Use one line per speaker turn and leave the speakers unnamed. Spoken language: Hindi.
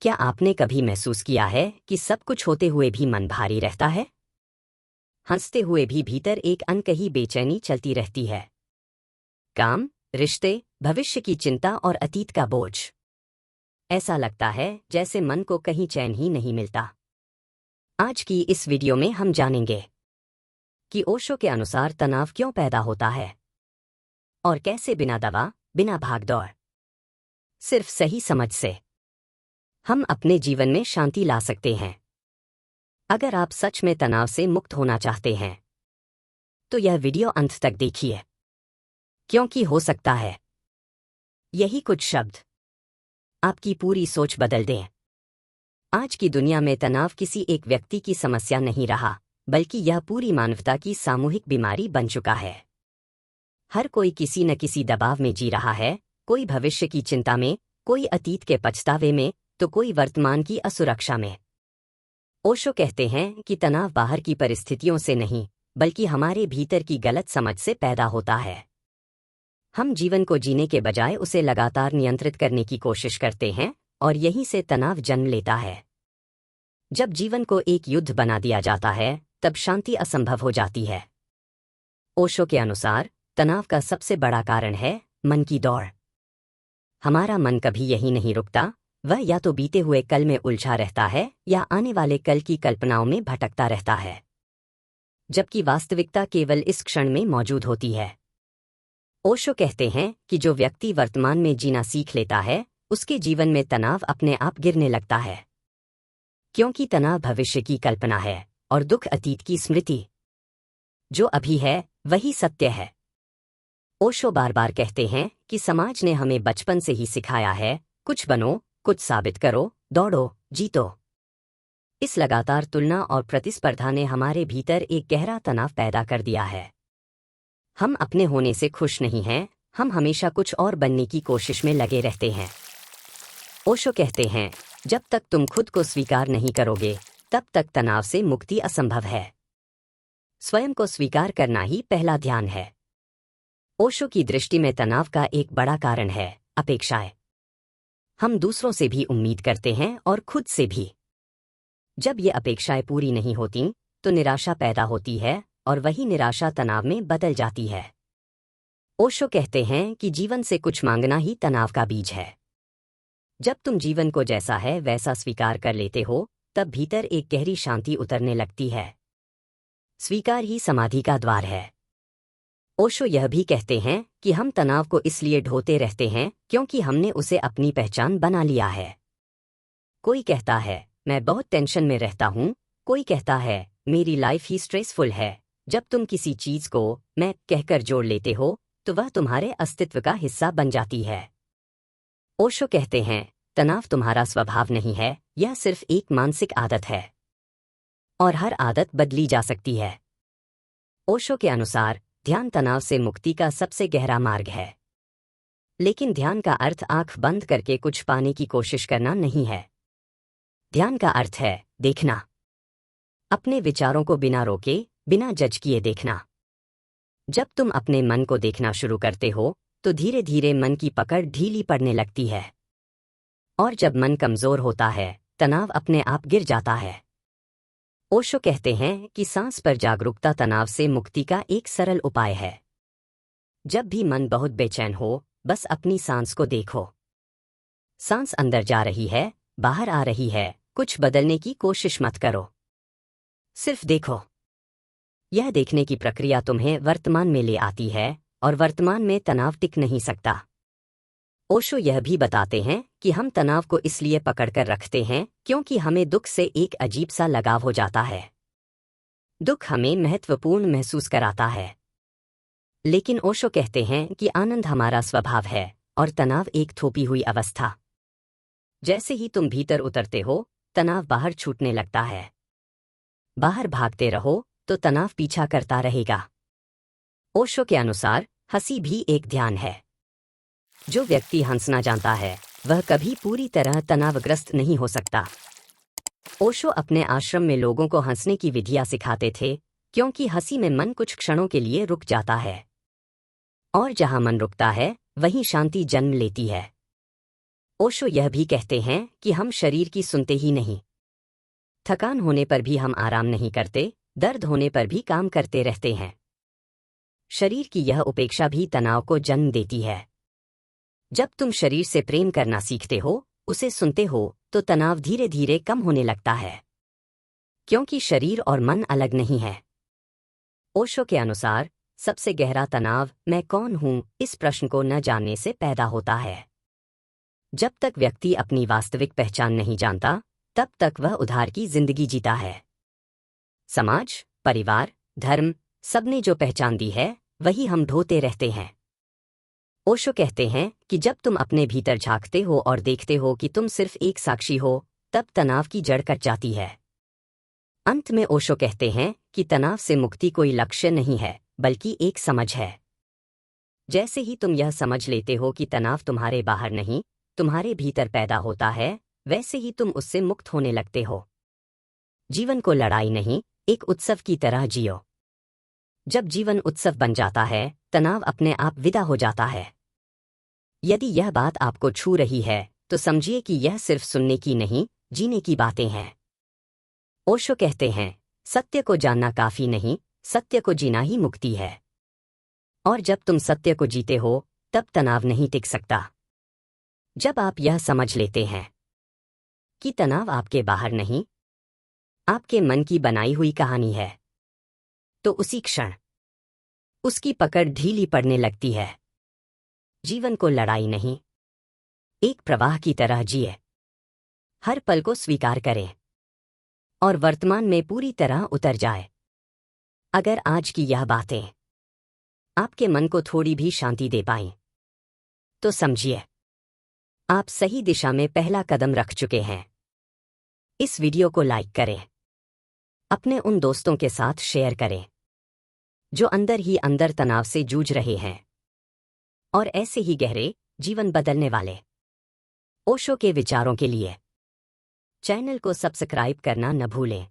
क्या आपने कभी महसूस किया है कि सब कुछ होते हुए भी मन भारी रहता है? हंसते हुए भी भीतर एक अनकही बेचैनी चलती रहती है। काम, रिश्ते, भविष्य की चिंता और अतीत का बोझ। ऐसा लगता है जैसे मन को कहीं चैन ही नहीं मिलता। आज की इस वीडियो में हम जानेंगे कि ओशो के अनुसार तनाव क्यों पैदा होता है और कैसे बिना दवा, बिना भागदौड़, सिर्फ सही समझ से हम अपने जीवन में शांति ला सकते हैं। अगर आप सच में तनाव से मुक्त होना चाहते हैं तो यह वीडियो अंत तक देखिए, क्योंकि हो सकता है यही कुछ शब्द आपकी पूरी सोच बदल दें। आज की दुनिया में तनाव किसी एक व्यक्ति की समस्या नहीं रहा, बल्कि यह पूरी मानवता की सामूहिक बीमारी बन चुका है। हर कोई किसी न किसी दबाव में जी रहा है, कोई भविष्य की चिंता में, कोई अतीत के पछतावे में, तो कोई वर्तमान की असुरक्षा में। ओशो कहते हैं कि तनाव बाहर की परिस्थितियों से नहीं, बल्कि हमारे भीतर की गलत समझ से पैदा होता है। हम जीवन को जीने के बजाय उसे लगातार नियंत्रित करने की कोशिश करते हैं और यहीं से तनाव जन्म लेता है। जब जीवन को एक युद्ध बना दिया जाता है, तब शांति असंभव हो जाती है। ओशो के अनुसार तनाव का सबसे बड़ा कारण है मन की दौड़। हमारा मन कभी यही नहीं रुकता, वह या तो बीते हुए कल में उलझा रहता है या आने वाले कल की कल्पनाओं में भटकता रहता है, जबकि वास्तविकता केवल इस क्षण में मौजूद होती है। ओशो कहते हैं कि जो व्यक्ति वर्तमान में जीना सीख लेता है, उसके जीवन में तनाव अपने आप गिरने लगता है, क्योंकि तनाव भविष्य की कल्पना है और दुख अतीत की स्मृति। जो अभी है वही सत्य है। ओशो बार बार कहते हैं कि समाज ने हमें बचपन से ही सिखाया है, कुछ बनो, कुछ साबित करो, दौड़ो, जीतो। इस लगातार तुलना और प्रतिस्पर्धा ने हमारे भीतर एक गहरा तनाव पैदा कर दिया है। हम अपने होने से खुश नहीं हैं, हम हमेशा कुछ और बनने की कोशिश में लगे रहते हैं। ओशो कहते हैं, जब तक तुम खुद को स्वीकार नहीं करोगे, तब तक तनाव से मुक्ति असंभव है। स्वयं को स्वीकार करना ही पहला ध्यान है। ओशो की दृष्टि में तनाव का एक बड़ा कारण है अपेक्षाएं। हम दूसरों से भी उम्मीद करते हैं और खुद से भी। जब ये अपेक्षाएं पूरी नहीं होती तो निराशा पैदा होती है और वही निराशा तनाव में बदल जाती है। ओशो कहते हैं कि जीवन से कुछ मांगना ही तनाव का बीज है। जब तुम जीवन को जैसा है वैसा स्वीकार कर लेते हो, तब भीतर एक गहरी शांति उतरने लगती है। स्वीकार ही समाधि का द्वार है। ओशो यह भी कहते हैं कि हम तनाव को इसलिए ढोते रहते हैं क्योंकि हमने उसे अपनी पहचान बना लिया है। कोई कहता है, मैं बहुत टेंशन में रहता हूं, कोई कहता है, मेरी लाइफ ही स्ट्रेसफुल है। जब तुम किसी चीज को मैं कहकर जोड़ लेते हो, तो वह तुम्हारे अस्तित्व का हिस्सा बन जाती है। ओशो कहते हैं, तनाव तुम्हारा स्वभाव नहीं है, यह सिर्फ एक मानसिक आदत है और हर आदत बदली जा सकती है। ओशो के अनुसार ध्यान तनाव से मुक्ति का सबसे गहरा मार्ग है। लेकिन ध्यान का अर्थ आंख बंद करके कुछ पाने की कोशिश करना नहीं है। ध्यान का अर्थ है देखना, अपने विचारों को बिना रोके, बिना जज किए देखना। जब तुम अपने मन को देखना शुरू करते हो, तो धीरे धीरे मन की पकड़ ढीली पड़ने लगती है। और जब मन कमजोर होता है, तनाव अपने आप गिर जाता है। ओशो कहते हैं कि सांस पर जागरूकता तनाव से मुक्ति का एक सरल उपाय है। जब भी मन बहुत बेचैन हो, बस अपनी सांस को देखो। सांस अंदर जा रही है, बाहर आ रही है, कुछ बदलने की कोशिश मत करो, सिर्फ देखो। यह देखने की प्रक्रिया तुम्हें वर्तमान में ले आती है और वर्तमान में तनाव टिक नहीं सकता। ओशो यह भी बताते हैं कि हम तनाव को इसलिए पकड़कर रखते हैं क्योंकि हमें दुख से एक अजीब सा लगाव हो जाता है। दुख हमें महत्वपूर्ण महसूस कराता है। लेकिन ओशो कहते हैं कि आनंद हमारा स्वभाव है और तनाव एक थोपी हुई अवस्था। जैसे ही तुम भीतर उतरते हो, तनाव बाहर छूटने लगता है। बाहर भागते रहो तो तनाव पीछा करता रहेगा। ओशो के अनुसार हंसी भी एक ध्यान है। जो व्यक्ति हंसना जानता है, वह कभी पूरी तरह तनावग्रस्त नहीं हो सकता। ओशो अपने आश्रम में लोगों को हंसने की विधियां सिखाते थे, क्योंकि हंसी में मन कुछ क्षणों के लिए रुक जाता है और जहां मन रुकता है, वहीं शांति जन्म लेती है। ओशो यह भी कहते हैं कि हम शरीर की सुनते ही नहीं। थकान होने पर भी हम आराम नहीं करते, दर्द होने पर भी काम करते रहते हैं। शरीर की यह उपेक्षा भी तनाव को जन्म देती है। जब तुम शरीर से प्रेम करना सीखते हो, उसे सुनते हो, तो तनाव धीरे धीरे कम होने लगता है, क्योंकि शरीर और मन अलग नहीं है। ओशो के अनुसार सबसे गहरा तनाव मैं कौन हूं इस प्रश्न को न जानने से पैदा होता है। जब तक व्यक्ति अपनी वास्तविक पहचान नहीं जानता, तब तक वह उधार की जिंदगी जीता है। समाज, परिवार, धर्म, सबने जो पहचान दी है वही हम ढोते रहते हैं। ओशो कहते हैं कि जब तुम अपने भीतर झांकते हो और देखते हो कि तुम सिर्फ एक साक्षी हो, तब तनाव की जड़ कट जाती है। अंत में ओशो कहते हैं कि तनाव से मुक्ति कोई लक्ष्य नहीं है, बल्कि एक समझ है। जैसे ही तुम यह समझ लेते हो कि तनाव तुम्हारे बाहर नहीं, तुम्हारे भीतर पैदा होता है, वैसे ही तुम उससे मुक्त होने लगते हो। जीवन को लड़ाई नहीं, एक उत्सव की तरह जियो। जब जीवन उत्सव बन जाता है, तनाव अपने आप विदा हो जाता है। यदि यह बात आपको छू रही है, तो समझिए कि यह सिर्फ सुनने की नहीं, जीने की बातें हैं। ओशो कहते हैं, सत्य को जानना काफी नहीं, सत्य को जीना ही मुक्ति है। और जब तुम सत्य को जीते हो, तब तनाव नहीं टिक सकता। जब आप यह समझ लेते हैं कि तनाव आपके बाहर नहीं, आपके मन की बनाई हुई कहानी है, तो उसी क्षण उसकी पकड़ ढीली पड़ने लगती है। जीवन को लड़ाई नहीं, एक प्रवाह की तरह जिए। हर पल को स्वीकार करें और वर्तमान में पूरी तरह उतर जाए। अगर आज की यह बातें आपके मन को थोड़ी भी शांति दे पाईं, तो समझिए आप सही दिशा में पहला कदम रख चुके हैं। इस वीडियो को लाइक करें, अपने उन दोस्तों के साथ शेयर करें जो अंदर ही अंदर तनाव से जूझ रहे हैं, और ऐसे ही गहरे, जीवन बदलने वाले ओशो के विचारों के लिए चैनल को सब्सक्राइब करना न भूलें।